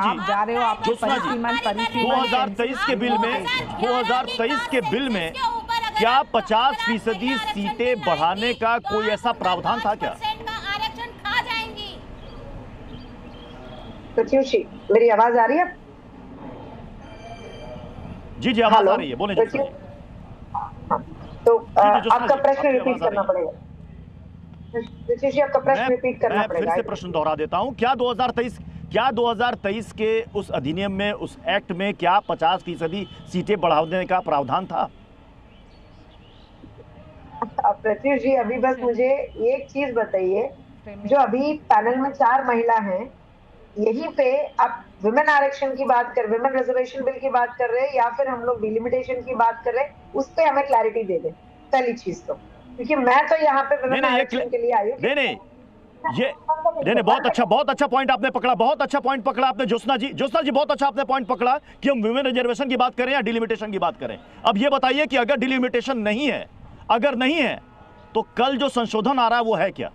आप जा रहे हो आपके ज्योत्सना जी, 2023 के बिल में 2023 के बिल में क्या 50% सीटें बढ़ाने का कोई ऐसा प्रावधान था क्या? आरक्षण खा जाएंगी। प्रत्युषी, मेरी आवाज आ रही है? जी जी, आवाज आ रही है, बोले ज्योत्सना जी। तो ज्योत्सना आपका जी, प्रश्न आपकी रिपीट आवाज आ करना रही पड़ेगा। प्रत्युषी, आपका प्रश्न रिपीट करना मैं पड़ेगा। फिर से प्रश्न दोहरा देता हूं, क्या 2023 के उस अधिनियम में, उस एक्ट में क्या 50% सीटें बढ़ाने का प्रावधान था? प्रत्युष जी, अभी बस मुझे एक चीज बताइए, जो अभी पैनल में 4 महिला हैं, यहीं पे आप विमेन आरक्षण की बात कर, विमेन रिजर्वेशन बिल की बात कर रहे हैं या फिर हम लोग डिलिमिटेशन की बात कर रहे हैं, उस पे हमें क्लैरिटी दे दें पहली चीज तो, क्योंकि मैं तो यहाँ पे विमेन आरक्षण के लिए आई हूँ। नहीं, बहुत अच्छा पॉइंट आपने पकड़ा, बहुत अच्छा पॉइंट पकड़ा आपने ज्योत्सना जी। ज्योत्सना जी, बहुत अच्छा आपने पॉइंट पकड़ा कि हम विमेन रिजर्वेशन की बात करें या डिलिमिटेशन की बात करें। अब ये बताइए कि अगर डिलिमिटेशन नहीं है, अगर नहीं है, तो कल जो संशोधन आ रहा है वो है क्या?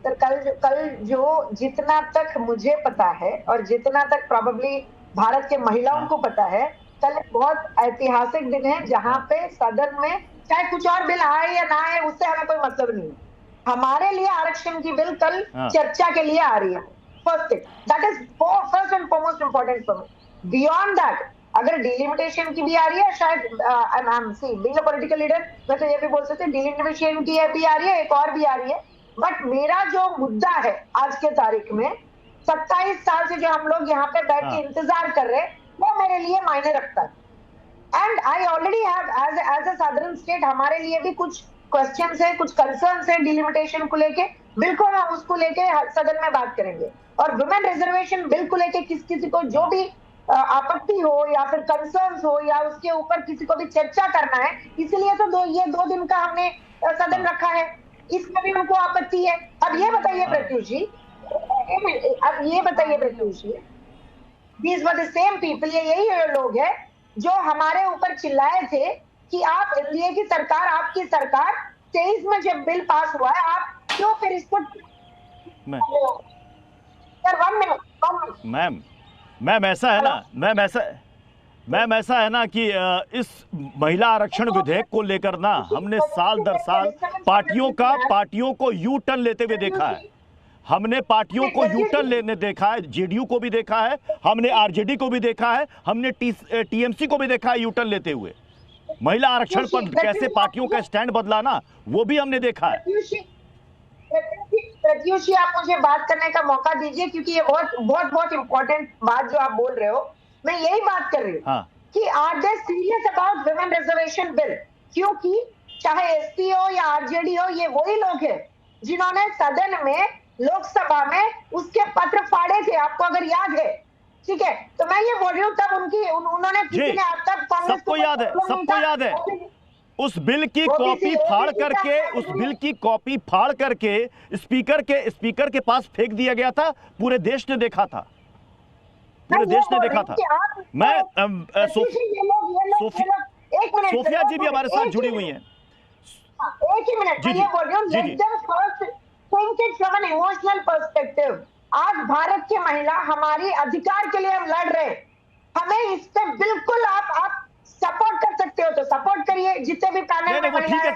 तो कल जो जितना तक मुझे पता है और जितना तक प्रोबेबली भारत के महिलाओं को पता है, कल बहुत ऐतिहासिक दिन है जहां पे सदन में चाहे कुछ और बिल आए या ना आए, उससे हमें कोई मतलब नहीं है। हमारे लिए आरक्षण की बिल कल चर्चा के लिए आ रही है। First thing, that is first and foremost important for me. Beyond that, अगर डिलिमिटेशन की भी आ रही है, शायद I am see being a political leader, मैं तो ये भी बोल सकते हैं डिलिमिटेशन की भी आ रही है, एक और भी आ रही है। बट मेरा जो मुद्दा है आज के तारीख में, 27 साल से जो हम लोग यहाँ पे बैठ के इंतजार कर रहे हैं, वो मेरे लिए मायने रखता है। And I already have as a साधारण स्टेट, हमारे लिए भी कुछ क्वेश्चंस है, कुछ कंसर्न्स है डिलिमिटेशन को लेके। बिल्कुल हम उसको लेके सदन में बात करेंगे। और वुमेन रिजर्वेशन बिल को लेके किसी को जो भी आपत्ति हो या फिर कंसर्न्स हो या उसके ऊपर किसी को भी चर्चा करना है, इसलिए तो ये 2 दिन का हमने सदन रखा है, इसमें भी उनको आपत्ति है। अब ये बताइए प्रत्युष जी, these were the same people, ये यही लोग हैं जो हमारे ऊपर चिल्लाए थे कि आप एनडीए की सरकार, आपकी सरकार 23 में जब बिल पास हुआ है, आप क्यों फिर इसको मैम ऐसा है ना, मैम ऐसा है ना कि इस महिला आरक्षण विधेयक को लेकर ना हमने साल दर साल पार्टियों को यू टर्न लेते हुए देखा है। हमने पार्टियों को यू टर्न लेने देखा है, जेडीयू को भी देखा है, हमने आरजेडी को भी देखा है, हमने टीएमसी को भी देखा है यू टर्न लेते हुए। महिला आरक्षण पर कैसे पार्टियों का स्टैंड बदला ना, वो भी हमने देखा है। प्रत्युष जी, आप मुझे बात करने का मौका दीजिए, क्योंकि ये बहुत इंपॉर्टेंट बात जो आप बोल रहे हो, मैं यही बात कर रही हूँ कि are they serious about women reservation bill, क्योंकि चाहे एसपी हो या आरजेडी हो, ये वही लोग हैं जिन्होंने सदन में, लोकसभा में उसके पत्र फाड़े थे, आपको अगर याद है, ठीक है? तो मैं ये बोल रही हूँ, तब उन्होंने किसी ने अब तक कांग्रेस सबको याद है उस बिल की कॉपी फाड़ करके स्पीकर के पास फेंक दिया गया था। पूरे देश ने देखा था, पूरे देश ने देखा था। मैं सोफिया जी भी हमारे साथ जुड़ी हुई हैं। एक ही मिनट, मैं ये बोल रही हूँ, let them first think it from an emotional perspective. आज भारत की महिला, हमारी अधिकार के लिए हम लड़ रहे हैं, हमें इस पे बिल्कुल आप सपोर्ट कर सकते हो तो सपोर्ट करिए, जितने भी पैनल में महिला है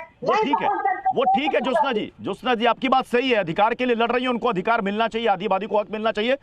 वो ठीक है ज्योत्सना जी, आपकी बात सही है। अधिकार के लिए लड़ रही है, उनको अधिकार मिलना चाहिए, आदिवासी को हक मिलना चाहिए।